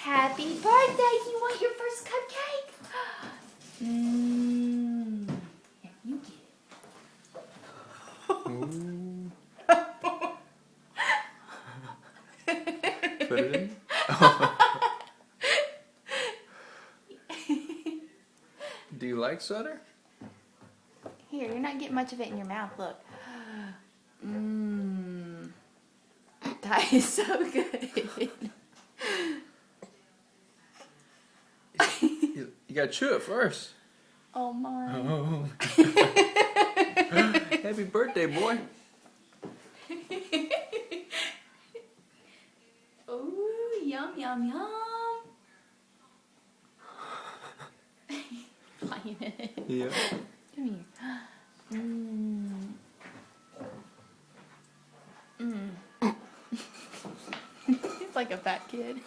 Happy birthday! You want your first cupcake? Mmm. Here, you get it. Put it in. Do you like Sutter? Here, you're not getting much of it in your mouth. Look. Mmm. That is so good. You gotta chew it first. Oh my. Oh. Happy birthday, boy. Ooh, yum, yum, yum. Yeah. Come here. Mmm. Mmm. He's like a fat kid.